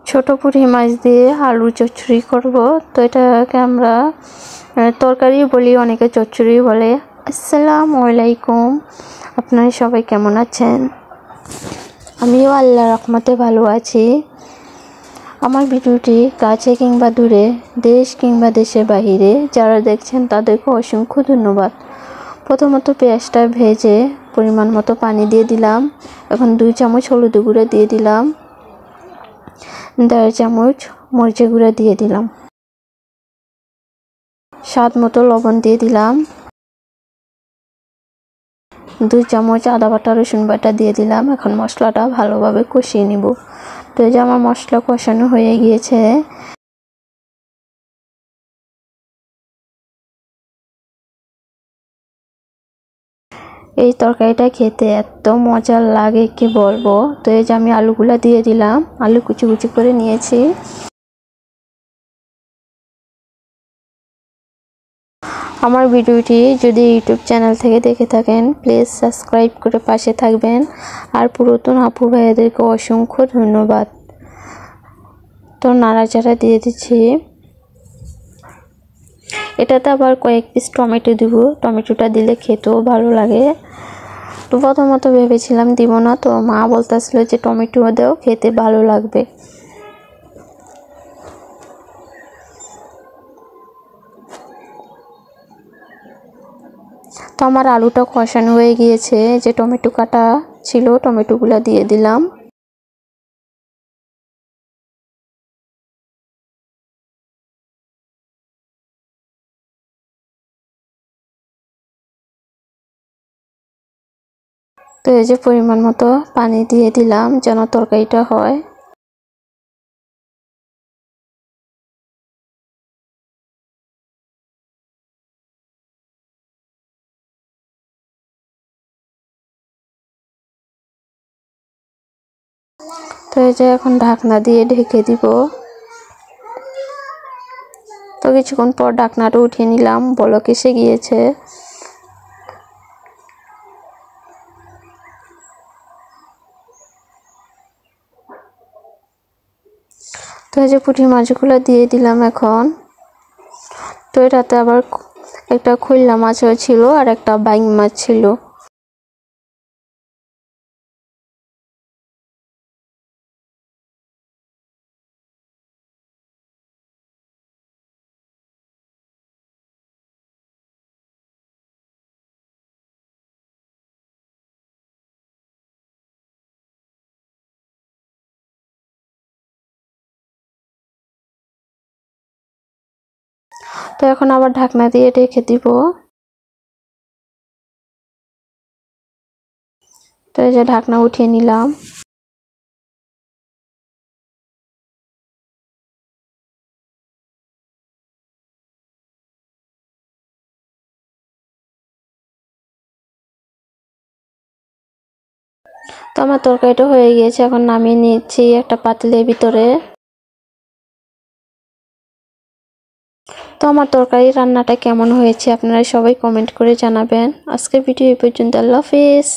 ছোট পুঁটি মাছ দিয়ে আলুর চচ্চড়ি করব। তো এটাকে আমরা তরকারি বলি, অনেকে চচ্চড়ি বলে। আসসালামু আলাইকুম, আপনারা সবাই কেমন আছেন? আমিও আল্লাহর রহমতে ভালো আছি। আমার ভিডিওটি কাছে কিংবা দূরে, দেশ কিংবা দেশের বাহিরে যারা দেখছেন তাদেরকে অসংখ্য ধন্যবাদ। প্রথমত পেঁয়াজটা ভেজে পরিমাণ মতো পানি দিয়ে দিলাম। এখন 2 চামচ হলুদ গুঁড়ো দিয়ে দিলাম, 1.5 চামচ মরিচের গুঁড়া দিয়ে দিলাম, স্বাদ মতো লবণ দিয়ে দিলাম, 2 চামচ আদা বাটা রসুন বাটা দিয়ে দিলাম। এখন মশলাটা ভালোভাবে কষিয়ে নিব। তো এই যে আমার মশলা কষানো হয়ে গিয়েছে। এই তরকারিটা খেতে এত মজা লাগে কি বলবো। তো এই যে আমি আলুগুলা দিয়ে দিলাম, আলু কুচি কুচি করে নিয়েছি। আমার ভিডিওটি যদি ইউটিউব চ্যানেল থেকে দেখে থাকেন প্লিজ সাবস্ক্রাইব করে পাশে থাকবেন। আর পুরাতন আপু ভাইয়াদেরকে অসংখ্য ধন্যবাদ। তো নাড়াচাড়া দিয়ে দিচ্ছি। এটাতে আবার কয়েক পিস টমেটো দিব, টমেটোটা দিলে খেতেও ভালো লাগে। তো প্রথমত ভেবেছিলাম দিব না, তো মা বলতেছিল যে টমেটো দাও, খেতে ভালো লাগবে। তো আমার আলুটা কষানো হয়ে গিয়েছে, যে টমেটো কাটা ছিল টমেটোগুলো দিয়ে দিলাম। তো এই যে পরিমাণ মতো পানি দিয়ে দিলাম যেন তরকারিটা হয়। তো এই যে এখন ঢাকনা দিয়ে ঢেকে দিব। তো কিছুক্ষণ পর ঢাকনাটা উঠিয়ে নিলাম, বলক এসে গিয়েছে। তো এই যে পুঁটি মাছগুলো দিয়ে দিলাম এখন। তো এটাতে আবার একটা খৈল্লা মাছও ছিল আর একটা বাইং মাছ ছিল। তো এখন আবার ঢাকনা দিয়ে ঢেকে দিব। তো এই যে ঢাকনা উঠিয়ে নিলাম। তো আমার তরকারিটা হয়ে গিয়েছে, এখন নামিয়ে নিচ্ছি একটা পাতিলের ভিতরে। তো আমার তরকারি রান্নাটা কেমন হয়েছে আপনারা সবাই কমেন্ট করে জানাবেন। আজকের ভিডিও এই পর্যন্ত। আল্লাহ হাফেজ।